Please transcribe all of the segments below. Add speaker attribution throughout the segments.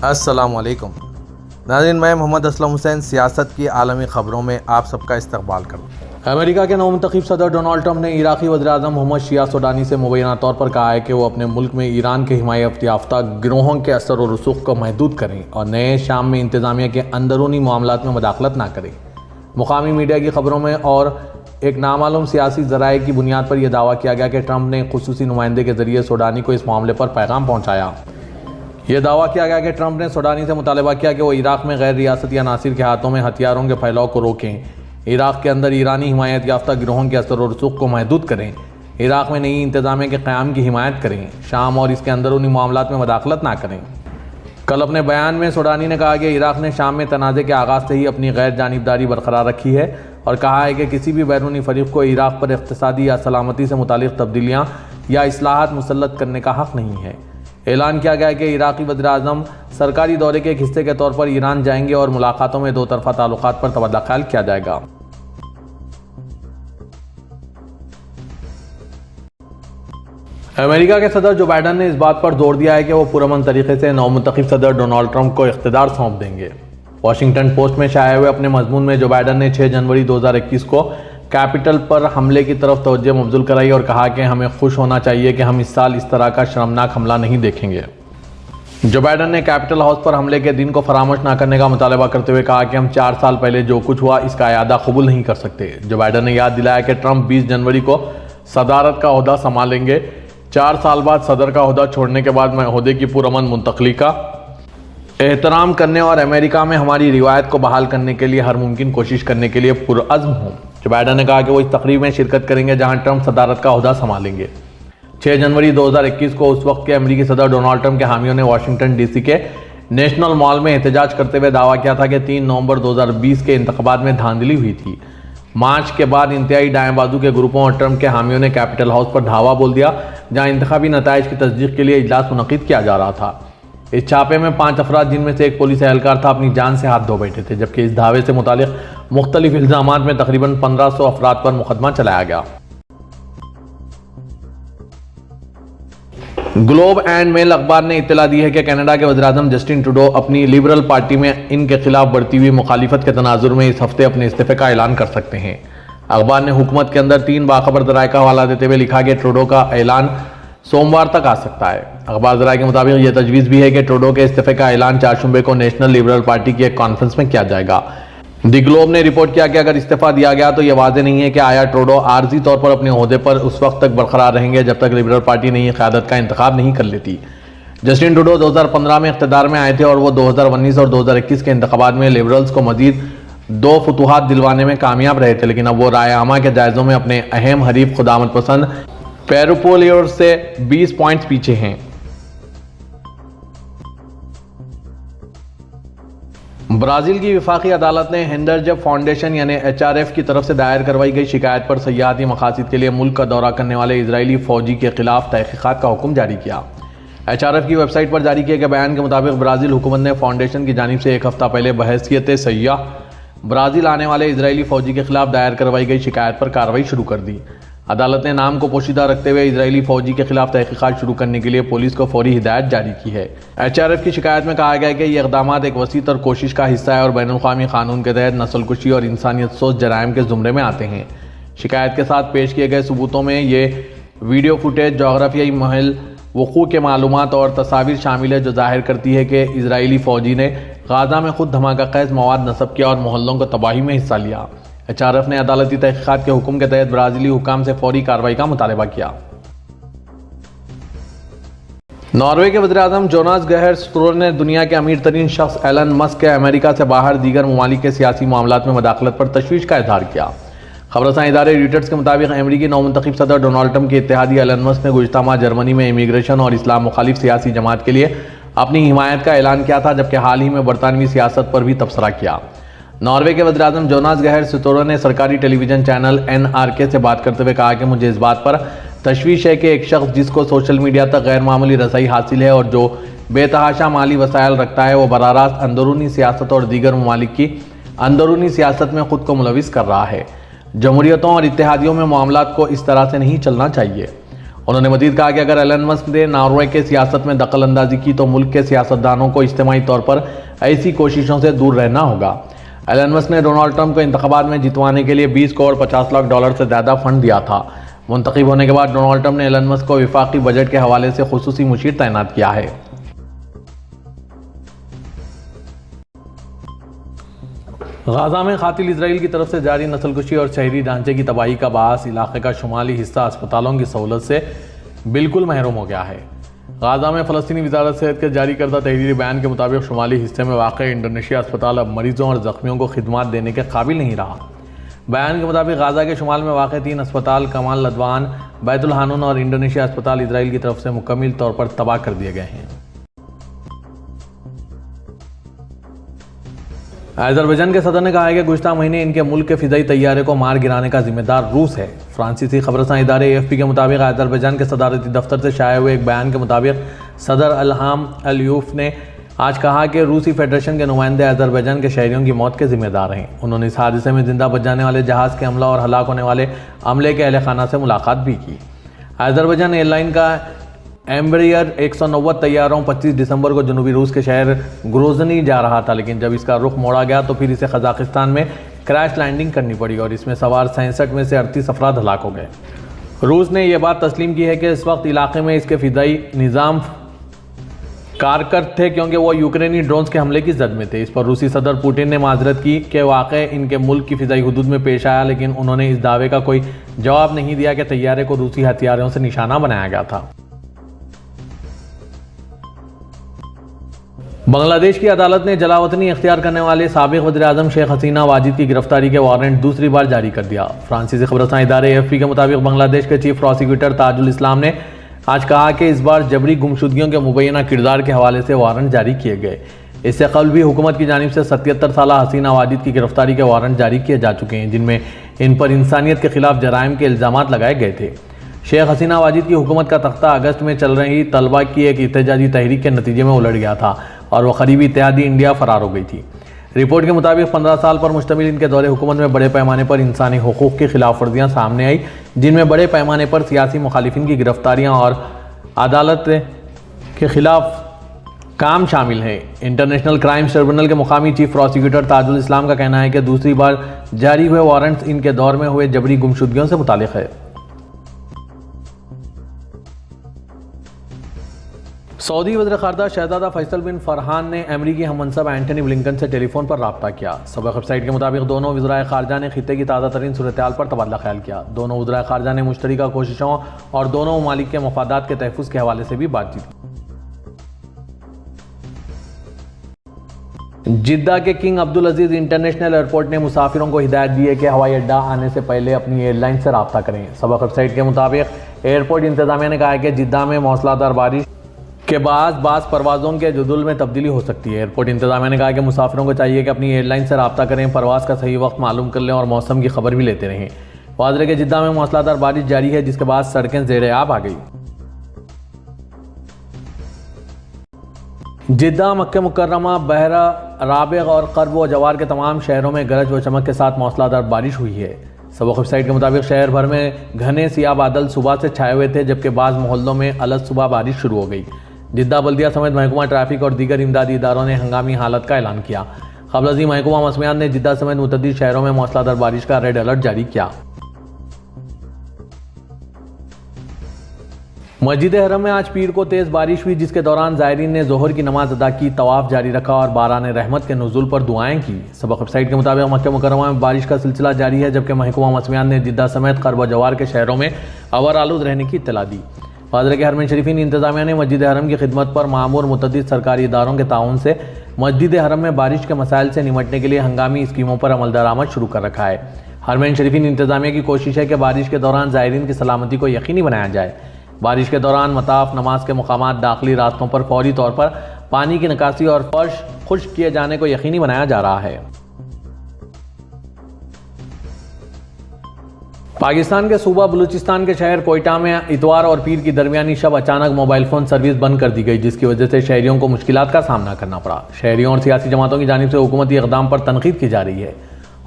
Speaker 1: अस्सलामुअलैकुम नाज़रीन, मैं मोहम्मद असलम हुसैन सियासत की आलमी ख़बरों में आप सबका इस्तकबाल करता हूँ। अमेरिका के नवमुंतखब सदर डोनाल्ड ट्रंप ने इराक़ी वज़ीर-ए-आज़म मोहम्मद शिया सोडानी से मुबैना तौर पर कहा है कि वो अपने मुल्क में ईरान के हिमायत याफ्ता गिरोहों के असर और रसूख को महदूद करें और नए शाम में इंतज़ामिया के अंदरूनी मामलात में मुदाखलत ना करें। मुकामी मीडिया की खबरों में और एक नामालूम सियासी ज़राए की बुनियाद पर यह दावा किया गया कि ट्रंप ने खुसूसी नुमाइंदे के ज़रिए सोडानी को इस मामले पर पैगाम पहुँचाया। यह दावा किया गया कि ट्रंप ने सोडानी से मुतालबा किया कि वो इराक़ में गैर रियासती अनासिर के हाथों में हथियारों के फैलाव को रोकें, इराक़ के अंदर ईरानी हिमायत याफ्ता गिरोहों के असर और रसूख को महदूद करें, इराक़ में नई इंतज़ामिया के क़याम की हिमायत करें, शाम और इसके अंदरूनी मामलात में मुदाखलत ना करें। कल अपने बयान में सोडानी ने कहा कि इराक़ ने शाम में तनाज़े के आगाज़ से ही अपनी गैर जानिबदारी बरकरार रखी है और कहा है कि किसी भी बैरूनी फरीक को इराक़ पर इक़्तिसादी या सलामती से मुतालिक तब्दीलियाँ या इस्लाहात मुसल्लत करने का हक़ नहीं है। ऐलान किया गया कि इराक़ी वज़ीर-ए-आज़म सरकारी दौरे के एक हिस्से के तौर पर ईरान जाएंगे और मुलाकातों में दो तरफ़ा ताल्लुकात पर तबादला ख्याल किया जाएगा। अमेरिका के सदर जो बाइडन ने इस बात पर जोर दिया है कि वो पुरअमन तरीके से नवमुंतखब सदर डोनाल्ड ट्रंप को इख्तियार सौंप देंगे। वाशिंगटन पोस्ट में शाये हुए अपने मजमून में जो बाइडन ने 6 जनवरी 2021 को कैपिटल पर हमले की तरफ तवज्जो मबज़ूल कराई और कहा कि हमें खुश होना चाहिए कि हम इस साल इस तरह का शर्मनाक हमला नहीं देखेंगे। जो बाइडन ने कैपिटल हाउस पर हमले के दिन को फरामोश न करने का मुतालबा करते हुए कहा कि हम 4 साल पहले जो कुछ हुआ इसका यादा कबूल नहीं कर सकते। जो बाइडन ने याद दिलाया कि ट्रंप 20 जनवरी को सदारत का ओहदा संभालेंगे। 4 साल बाद सदर का ओहदा छोड़ने के बाद मैं ओहदे की पुरअमन मुंतकली का एहतराम करने और अमेरिका में हमारी रिवायत को बहाल करने के लिए हर मुमकिन कोशिश करने के लिए पुरअज़्म हूँ। जो बाइडन ने कहा कि वो इस तकरीब में शिरकत करेंगे जहां ट्रंप सदारत का ओहदा संभालेंगे। 6 जनवरी 2021 को उस वक्त के अमेरिकी सदर डोनाल्ड ट्रंप के हामियों ने वाशिंगटन डीसी के नेशनल मॉल में एहतजाज करते हुए दावा किया था कि 3 नवंबर 2020 के इंतखाबात में धांधली हुई थी। मार्च के बाद इंतहाई दाएं बाजू के ग्रुपों और ट्रंप के हामियों ने कैपिटल हाउस पर धावा बोल दिया जहां इंतखाबी नताइज की तस्दीक के लिए इजलास मुनक़िद किया जा रहा था। इस छापे में 5 अफराद जिनमें से एक पुलिस एहलकार था अपनी जान से हाथ धो बैठे थे, जबकि इस धावे से मुतालिक मुख्तलिफ इल्ज़ामात में तकरीबन 1500 अफराद पर मुकदमा चलाया गया। ग्लोब एंड मेल अखबार ने इत्तला दी है कि कनाडा के वज़ीर-ए-आज़म जस्टिन ट्रूडो अपनी लिबरल पार्टी में इनके खिलाफ बढ़ती हुई मुखालिफत के तनाजुर में इस हफ्ते अपने इस्तीफे का ऐलान कर सकते हैं। अखबार ने हुकूमत के अंदर 3 बाखबर ज़राए का हवाला देते हुए लिखा कि ट्रूडो का ऐलान सोमवार तक आ सकता है। अखबार ज़राए के मुताबिक यह तजवीज़ भी है कि ट्रूडो के इस्तीफे का ऐलान 4 शुबे को नेशनल लिबरल पार्टी की एक कॉन्फ्रेंस में किया जाएगा। द ग्लोब ने रिपोर्ट किया कि अगर इस्तीफा दिया गया तो यह वाज़ेह नहीं है कि आया ट्रूडो आर्जी तौर पर अपने ओहदे पर उस वक्त तक बरकरार रहेंगे जब तक लिबरल पार्टी नई क़यादत का इंतखाब नहीं कर लेती। जस्टिन ट्रूडो 2015 में इक़्तिदार में आए थे और वो 2019 और 2021 के इंतखाबात में लिबरल्स को मजीद 2 फतूहात दिलवाने में कामयाब रहे थे, लेकिन अब वो राय आमा के जायज़ों में अपने अहम हरीफ खुदामत पसंद पेरुपोलियोर से 20 पॉइंट्स पीछे हैं। ब्राज़ील की वफाकी अदालत ने हेंडरजब फाउंडेशन यानी HRF की तरफ से दायर करवाई गई शिकायत पर सयाहती मकासद के लिए मुल्क का दौरा करने वाले इजरायली फौजी के खिलाफ तहकीकात का हुक्म जारी किया। HRF की वेबसाइट पर जारी किए गए बयान के मुताबिक ब्राज़ील हुकूमत ने फाउंडेशन की जानिब से 1 हफ्ता पहले बहैसियत सयाह ब्राज़ील आने वाले इजरायली फौजी के खिलाफ दायर करवाई गई शिकायत पर कार्रवाई शुरू कर दी। अदालत ने नाम को पोशीदा रखते हुए इजरायली फौजी के खिलाफ तहकीकात शुरू करने के लिए पुलिस को फौरी हिदायत जारी की है। HRF की शिकायत में कहा गया है कि ये इक़दामात एक वसी तर कोशिश का हिस्सा है और बैनुल-अक़वामी कानून के तहत नस्लकुशी और इंसानियत सोच जराइम के ज़ुमरे में आते हैं। शिकायत के साथ पेश किए गए सबूतों में ये वीडियो फुटेज, जोग्राफियाई महल वक़ू के मालूमात और तस्वीर शामिल है जो जाहिर करती है कि इजरायली फ़ौजी ने गाज़ा में खुद धमाका खैज़ मवाद नस्ब किया और मोहल्लों को तबाही में हिस्सा लिया। HRF ने अदालती तहकीकात के हुक्म के तहत ब्राज़ीली हुकाम से फौरी कार्रवाई का मुतालबा किया। नॉर्वे के वज़ीर-ए-आज़म जोनास गहर स्ट्रोर ने दुनिया के अमीर तरीन शख्स एलन मस्क के अमेरिका से बाहर दीगर ममालिक के सियासी मामलात में मदाखलत पर तशवीश का इजहार किया। खबरसां इदारे रॉयटर्स के मुताबिक अमेरिकी नवमुंतखब सदर डोनाल्ड ट्रंप के इत्तेहादी एलन मस्क ने गुज़िश्ता माह जर्मनी में इमिग्रेशन और इस्लाम मुखालिफ सियासी जमात के लिए अपनी हिमायत का ऐलान किया था, जबकि हाल ही में बरतानवी सियासत पर भी तबसरा किया। नॉर्वे के वज़ीर-ए-आज़म जोनास गहर स्टोरो ने सरकारी टेलीविज़न चैनल NRK से बात करते हुए कहा कि मुझे इस बात पर तशवीश है कि एक शख्स जिसको सोशल मीडिया तक गैर मामूली रसाई हासिल है और जो बेतहाशा माली वसायल रखता है, वो बरारास्त अंदरूनी सियासत और दीगर ममालिक की अंदरूनी सियासत में खुद को मुलविस कर रहा है। जमहूरियतों और इत्तेहादियों में मामलात को इस तरह से नहीं चलना चाहिए। उन्होंने मजीद कहा कि अगर एलन मस्क ने नॉर्वे के सियासत में दखल अंदाजी की तो मुल्क के सियासतदानों को इज्तिमाई तौर पर ऐसी कोशिशों से दूर रहना होगा। एलन मस्क ने डोनाल्ड ट्रंप को इंतखाबात में जितवाने के लिए 20 करोड़ 50 लाख डॉलर से ज़्यादा फंड दिया था। मुंतखब होने के बाद डोनाल्ड ट्रंप ने एलन मस्क को विफाकी बजट के हवाले से खुसूसी मुशीर तैनात किया है। गाजा में कातिल इजराइल की तरफ से जारी नस्लकुशी और शहरी ढांचे की तबाही का बास इलाके का शुमाली हिस्सा अस्पतालों की सहूलत से बिल्कुल महरूम हो गया है। गाजा में फ़लस्तीनी वज़ारत सेहत के जारी करदा तहरीरी बयान के मुताबिक शुमाली हिस्से में वाक़ इंडोनेशिया अस्पताल अब मरीजों और ज़ख्मियों को खिदमात देने के काबिल नहीं रहा। बयान के मुताबिक गाजा के शुमाल में वाक़ 3 अस्पताल कमाल लदवान, बैतुल हानून और इंडोनेशिया अस्पताल इजराइल की तरफ से मुकम्मल तौर पर तबाह कर दिए गए हैं। अज़रबैजान के सदर ने कहा है कि गुज़श्ता महीने इनके मुल्क के फ़िज़ाई तैयारे को मार गिराने का जिम्मेदार रूस है। फ्रांसीसी खबरसां इदारे AFP के मुताबिक अज़रबैजान के सदारती दफ्तर से शाया हुए एक बयान के मुताबिक सदर इल्हाम अलियूफ ने आज कहा कि रूसी फेडरेशन के नुमाइंदे अज़रबैजान के शहरियों की मौत के जिम्मेदार हैं। उन्होंने इस हादसे में जिंदा बच जाने वाले जहाज़ के अमला और हलाक होने वाले अमले के अहल खाना से मुलाकात भी की। अज़रबैजान एयरलाइन का एम्ब्रियर 190 तैयारों 25 दिसंबर को जनूबी रूस के शहर ग्रोजनी जा रहा था, लेकिन जब इसका रुख मोड़ा गया तो फिर इसे कजाकिस्तान में क्रैश लैंडिंग करनी पड़ी और इसमें सवार 67 में से 38 अफराद हलाक हो गए। रूस ने यह बात तस्लीम की है कि इस वक्त इलाके में इसके फ़िज़ाई निज़ाम कारगर थे क्योंकि वो यूक्रेनी ड्रोन्स के हमले की जद में थे। इस पर रूसी सदर पुतिन ने माजरत की कि वाक़ई इनके मुल्क की फ़िज़ाई हुदूद में पेश आया, लेकिन उन्होंने इस दावे का कोई जवाब नहीं दिया कि तैयारे को रूसी हथियारों से निशाना बनाया गया था। बांग्लादेश की अदालत ने जलावतनी इख्तियार करने वाले साबिक़ वज़ीर-ए-आज़म शेख हसीना वाजिद की गिरफ्तारी के वारंट दूसरी बार जारी कर दिया। फ्रांसीसी खबरसां इदारे AFP के मुताबिक बांग्लादेश के चीफ प्रोसिक्यूटर ताजुल इस्लाम ने आज कहा कि इस बार जबरी गुमशुदगियों के मुबैना किरदार के हवाले से वारंट जारी किए गए। इससे कबल भी हुकूमत की जानिब से 77 साल हसीना वाजिद की गिरफ्तारी के वारंट जारी किए जा चुके हैं, जिनमें इन पर इंसानियत के खिलाफ जराइम के इल्ज़ामात लगाए गए थे। शेख हसीना वाजिद की हुकूमत का तख्ता अगस्त में चल रही तलबा की एक एहतजाजी तहरीक के नतीजे में उलट गया था और वह करीबी इत्तेहादी इंडिया फरार हो गई थी। रिपोर्ट के मुताबिक 15 साल पर मुश्तमिल इनके दौरे हुकूमत में बड़े पैमाने पर इंसानी हुकूक़ की खिलाफ वर्जियाँ सामने आई, जिनमें बड़े पैमाने पर सियासी मुखालिफिन की गिरफ्तारियाँ और अदालत के खिलाफ काम शामिल है। इंटरनेशनल क्राइम्स ट्रिब्यूनल के मुकामी चीफ प्रोसिक्यूटर ताजुल इस्लाम का कहना है कि दूसरी बार जारी हुए वारंट्स इनके दौर में हुए जबरी गुमशुदगियों से मुतालिक है। सऊदी वज़ीर ख़ारजा शहज़ादा फैसल बिन फरहान ने अमरीकी हममनसब एंटनी ब्लिंकन से टेलीफोन पर रब्ता किया। सबक वेबसाइट के मुताबिक दोनों वज़ीराए ख़ारजा ने खित्ते की ताज़ा तरीन सूरत-ए-हाल पर तबादला ख्याल किया। दोनों वज़ीराए ख़ारजा ने मुश्तरका कोशिशों और दोनों ममालिक के मफादात के तहफ़्फ़ुज़ के हवाले से भी बातचीत की। जिद्दा के किंग अब्दुल अजीज़ इंटरनेशनल एयरपोर्ट ने मुसाफिरों को हिदायत दी है कि हवाई अड्डा आने से पहले अपनी एयरलाइन से रब्ता करें। सबक वेबसाइट के मुताबिक एयरपोर्ट इंतज़ामिया ने कहा है कि जिद्दा में मौसलाधार बारिश के बाद बाज़ परवाज़ों के जदूल में तब्दीली हो सकती है। एयरपोर्ट इंतज़ामिया ने कहा कि मुसाफिरों को चाहिए कि अपनी एयरलाइन से रब्ता करें, परवाज़ का सही वक्त मालूम कर लें और मौसम की खबर भी लेते रहें। वाज़ह है कि जिद्दा में मौसलाधार बारिश जारी है, जिसके बाद सड़कें ज़ेर-ए-आब आ गई। जिद्दा, मक्का मुकर्रमा, बहरा, राबिग और कर्ब व जवार के तमाम शहरों में गरज व चमक के साथ मौसलाधार बारिश हुई है। सबक वेबसाइट के मुताबिक शहर भर में घने सियाह बादल सुबह से छाए हुए थे, जबकि बाज़ मोहल्लों में अलग सुबह बारिश शुरू हो गई। जिद्दा बल्दिया समेत महकमा ट्रैफिक और दीगर इमदादी इदारों ने हंगामी हालत का ऐलान किया। क़ब्ल महकमा मौसमियात ने जिद्दा समेत मुतअद्दिद शहरों में मौसलाधार बारिश का रेड अलर्ट जारी किया। मस्जिद हरम में आज पीर को तेज़ बारिश हुई, जिसके दौरान ज़ायरीन ने ज़ोहर की नमाज अदा की, तवाफ़ जारी रखा और बारान रहमत के नुज़ुल पर दुआएं की। सबक वेबसाइट के मुताबिक मक्का मुकर्रमा में बारिश का सिलसिला जारी है, जबकि महकमा मौसमियात ने जिद्दा समेत कर्ब जवार के शहरों में अवर आलूद रहने की इत्तला दी। वाज़ह के हरमैन शरीफीन इंतज़ामिया ने मस्जिद हरम की खिदमत पर मामूर मुतअद्दिद सरकारी इदारों के ताउन से मस्जिद हरम में बारिश के मसाइल से निमटने के लिए हंगामी स्कीमों पर अमल दरामद शुरू कर रखा है। हरमैन शरीफीन इंतज़ामिया की कोशिश है कि बारिश के दौरान ज़ायरीन की सलामती को यकीनी बनाया जाए। बारिश के दौरान मताफ, नमाज के मुकामात, दाखिली रास्तों पर फौरी तौर पर पानी की निकासी और फर्श खुश्क किए जाने को यकीनी बनाया जा रहा है। पाकिस्तान के सूबा बलूचिस्तान के शहर कोयटा में इतवार और पीर की दरमियानी शब अचानक मोबाइल फ़ोन सर्विस बंद कर दी गई, जिसकी वजह से शहरियों को मुश्किलात का सामना करना पड़ा। शहरियों और सियासी जमातों की जानिब से हुकूमती इक़दाम पर तनकीद की जा रही है।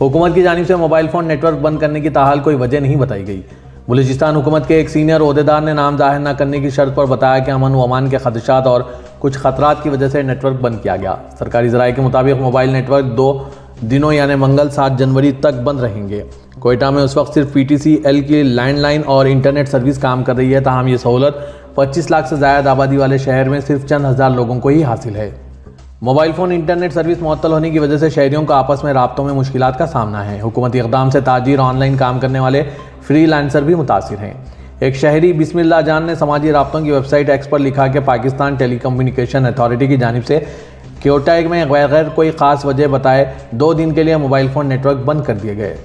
Speaker 1: हुकूमत की जानिब से मोबाइल फ़ोन नेटवर्क बंद करने की ताहाल कोई वजह नहीं बताई गई। बलूचिस्तान हुकूमत के एक सीनियर ओहदेदार ने नाम जाहिर न करने की शर्त पर बताया कि अमन व अमान के खदशात और कुछ खतरात की वजह से नेटवर्क बंद किया गया। सरकारी ज़राए के मुताबिक मोबाइल नेटवर्क 2 दिनों यानी मंगल 7 जनवरी तक बंद रहेंगे। कोयटा में उस वक्त सिर्फ PTCL की लैंडलाइन और इंटरनेट सर्विस काम कर रही है, ताहम ये सहूलत 25 लाख से ज़्यादा आबादी वाले शहर में सिर्फ चंद हज़ार लोगों को ही हासिल है। मोबाइल फ़ोन इंटरनेट सर्विस मुअत्तल होने की वजह से शहरियों को आपस में राब्तों में मुश्किलात का सामना है। हुकूमती इक़दाम से ताजीर ऑनलाइन काम करने वाले फ्रीलांसर भी मुतासिर हैं। एक शहरी बिस्मिल्लाह जान ने समाजी राब्तों की वेबसाइट एक्स पर लिखा कि पाकिस्तान टेलीकम्युनिकेशन अथॉरिटी की जानिब से क्योटा में बगैर कोई ख़ास वजह बताए 2 दिन के लिए मोबाइल फ़ोन नेटवर्क बंद कर दिए गए।